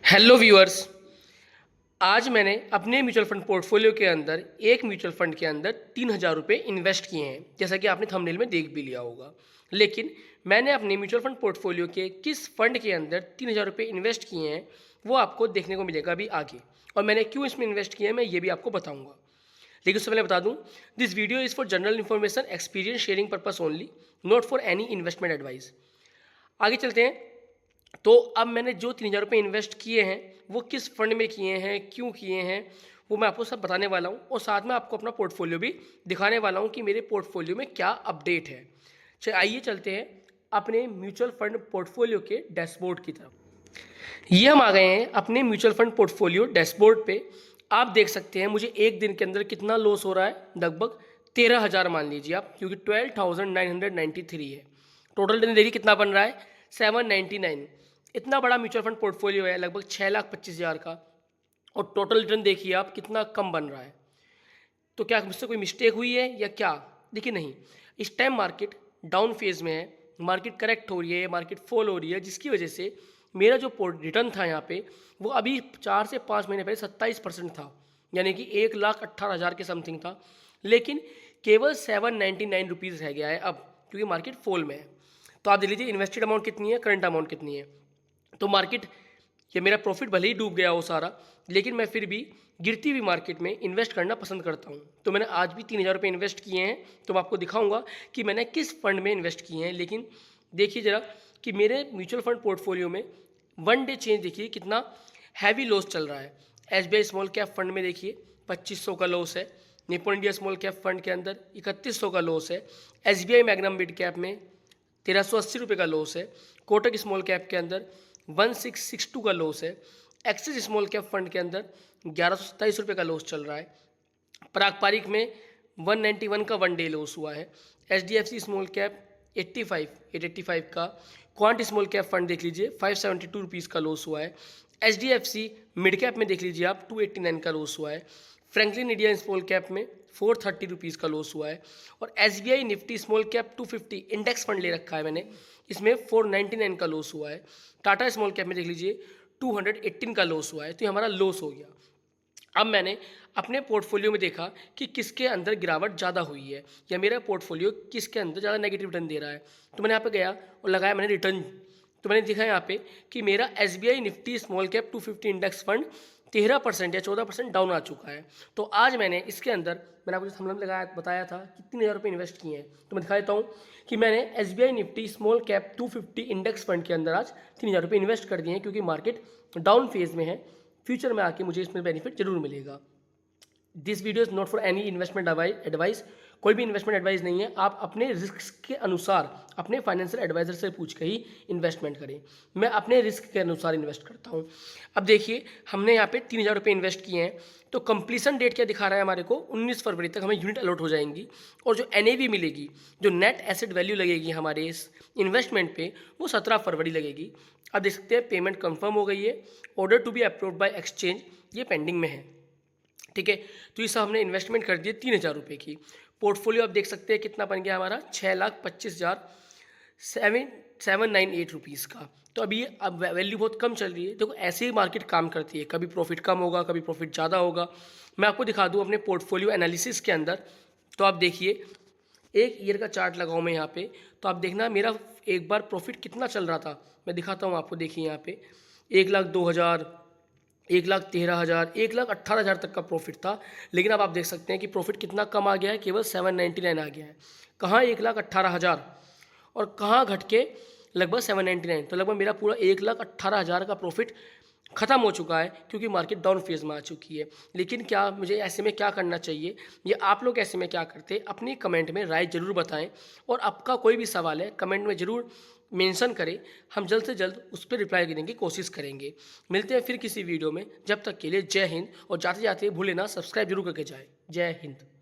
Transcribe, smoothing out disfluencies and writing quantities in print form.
Hello viewers. आज मैंने अपने म्यूचुअल फंड पोर्टफोलियो के अंदर एक म्यूचुअल फंड के अंदर 3,000 रुपये इन्वेस्ट किए हैं, जैसा कि आपने थंबनेल में देख भी लिया होगा। लेकिन मैंने अपने म्यूचुअल फंड पोर्टफोलियो के किस फंड के अंदर 3,000 रुपये इन्वेस्ट किए हैं वो आपको देखने को मिलेगा अभी आगे, और मैंने क्यों इसमें इन्वेस्ट किया है मैं ये भी आपको बताऊँगा। लेकिन उससे पहले बता दूँ, this video is for general information experience sharing purpose only, not for any investment advice. आगे चलते हैं। तो अब मैंने जो 3,000 रुपये इन्वेस्ट किए हैं वो किस फंड में किए हैं, क्यों किए हैं, वो मैं आपको सब बताने वाला हूँ, और साथ में आपको अपना पोर्टफोलियो भी दिखाने वाला हूँ कि मेरे पोर्टफोलियो में क्या अपडेट है। चलिए आइए चलते हैं अपने म्यूचुअल फंड पोर्टफोलियो के डैशबोर्ड की तरफ। ये हम आ गए हैं अपने म्यूचुअल फंड पोर्टफोलियो डैशबोर्ड पे। आप देख सकते हैं मुझे एक दिन के अंदर कितना लॉस हो रहा है, लगभग 13,000 मान लीजिए आप, क्योंकि 12,993 है। टोटल रिटर्न देखिए कितना बन रहा है, 799। इतना बड़ा म्यूचुअल फंड पोर्टफोलियो है, लगभग 6,25,000 का, और टोटल रिटर्न देखिए आप कितना कम बन रहा है। तो क्या मुझसे कोई मिस्टेक हुई है या क्या? देखिए नहीं, इस टाइम मार्केट डाउन फेज में है, मार्केट करेक्ट हो रही है, मार्केट फॉल हो रही है, जिसकी वजह से मेरा जो रिटर्न था यहाँ पे वो अभी 4 से 5 महीने पहले 27% था, यानी कि 1,18,000 के समथिंग था। लेकिन केवल 799 रुपीज़ रह गया है अब, क्योंकि मार्केट फॉल में है। तो आप देख लीजिए इन्वेस्टेड अमाउंट कितनी है, करंट अमाउंट कितनी है। तो मार्केट, ये मेरा प्रॉफिट भले ही डूब गया हो सारा, लेकिन मैं फिर भी गिरती हुई मार्केट में इन्वेस्ट करना पसंद करता हूँ। तो मैंने आज भी 3,000 रुपये इन्वेस्ट किए हैं, तो मैं आपको दिखाऊंगा कि मैंने किस फंड में इन्वेस्ट किए हैं। लेकिन देखिए ज़रा कि मेरे म्यूचुअल फंड पोर्टफोलियो में वन डे चेंज देखिए कितना हैवी लॉस चल रहा है। SBI स्मॉल कैप फंड में देखिए 2,500 का लॉस है, Nippon India small cap fund के अंदर 3,100 का लॉस है, SBI मैग्नम मिड कैप में 1,380 का लॉस है, कोटक स्मॉल कैप के अंदर 1,662 का लॉस है, एक्सिस स्मॉल कैप फंड के अंदर 1,127 का लॉस चल रहा है, पारंपरिक में 191 का वन डे लॉस हुआ है, HDFC स्मॉल कैप 885 का, क्वांट स्मॉल कैप फंड देख लीजिए 572 रुपीज़ का लॉस हुआ है, HDFC मिड कैप में देख लीजिए आप 289 का लॉस हुआ है, फ्रैंकलिन इंडिया स्मॉल कैप में 430 रुपीज़ का लॉस हुआ है, और SBI Nifty small cap 250 index fund ले रखा है मैंने, इसमें 499 का लॉस हुआ है, टाटा स्मॉल कैप में देख लीजिए 218 का लॉस हुआ है। तो ये हमारा लॉस हो गया। अब मैंने अपने पोर्टफोलियो में देखा कि किसके अंदर गिरावट ज़्यादा हुई है, या मेरा पोर्टफोलियो किसके अंदर ज़्यादा नेगेटिव रिटर्न दे रहा है। तो मैंने यहाँ पे गया और लगाया मैंने रिटर्न। तो मैंने देखा यहाँ पे कि मेरा SBI Nifty small cap 250 index fund 13% या 14% डाउन आ चुका है। तो आज मैंने इसके अंदर, मैंने आपको थंबनेल लगाया बताया था कि 3,000 रुपये इन्वेस्ट किए हैं। तो मैं दिखा देता हूँ कि मैंने SBI Nifty small cap 250 index fund के अंदर आज 3,000 रुपये इन्वेस्ट कर दिए हैं, क्योंकि मार्केट डाउन फेज में है। फ्यूचर में आके मुझे इसमें बेनिफिट जरूर मिलेगा। This video is not for any investment advice, कोई भी इन्वेस्टमेंट एडवाइस नहीं है। आप अपने रिस्क के अनुसार अपने फाइनेंशियल एडवाइजर से पूछ के ही इन्वेस्टमेंट करें। मैं अपने रिस्क के अनुसार इन्वेस्ट करता हूँ। अब देखिए हमने यहाँ पे 3,000 रुपये इन्वेस्ट किए हैं, तो कंप्लीसन डेट क्या दिखा रहा है हमारे को, 19 फरवरी तक हमें यूनिट अलॉट हो जाएंगी, और जो NAV मिलेगी, जो नेट एसेट वैल्यू लगेगी हमारे इस इन्वेस्टमेंट पे, वो 17 फरवरी लगेगी। अब देख सकते हैं पेमेंट कंफर्म हो गई है, order to be approved by exchange ये पेंडिंग में है। ठीक है, तो ये सब हमने इन्वेस्टमेंट कर दिए 3,000 रुपये की। पोर्टफोलियो आप देख सकते हैं कितना बन गया हमारा, 6,25,798 रुपीज़ का। तो अभी अब वैल्यू बहुत कम चल रही है। देखो ऐसे ही मार्केट काम करती है, कभी प्रॉफिट कम होगा, कभी प्रॉफिट ज़्यादा होगा। मैं आपको दिखा दूँ अपने पोर्टफोलियो एनालिसिस के अंदर। तो आप देखिए एक ईयर का चार्ट लगाऊँ मैं यहाँ पे, तो आप देखना मेरा एक बार प्रॉफिट कितना चल रहा था, मैं दिखाता हूँ आपको। देखिए यहाँ पे 1,02,000, 1,13,000, 1,18,000 तक का प्रॉफिट था। लेकिन अब आप देख सकते हैं कि प्रॉफिट कितना कम आ गया है, केवल 799 आ गया है। कहाँ 1,18,000 और कहाँ घट के लगभग 799। तो लगभग मेरा पूरा 1,18,000 का प्रॉफिट ख़त्म हो चुका है, क्योंकि मार्केट डाउन फेज में आ चुकी है। लेकिन क्या मुझे ऐसे में क्या करना चाहिए, ये आप लोग ऐसे में क्या करते हैं, अपनी कमेंट में राय ज़रूर बताएं, और आपका कोई भी सवाल है कमेंट में ज़रूर मेंशन करें। हम जल्द से जल्द उस पर रिप्लाई देने की कोशिश करेंगे। मिलते हैं फिर किसी वीडियो में, जब तक के लिए जय हिंद, और जाते जाते भूले ना सब्सक्राइब जरूर करके जाएं। जय हिंद।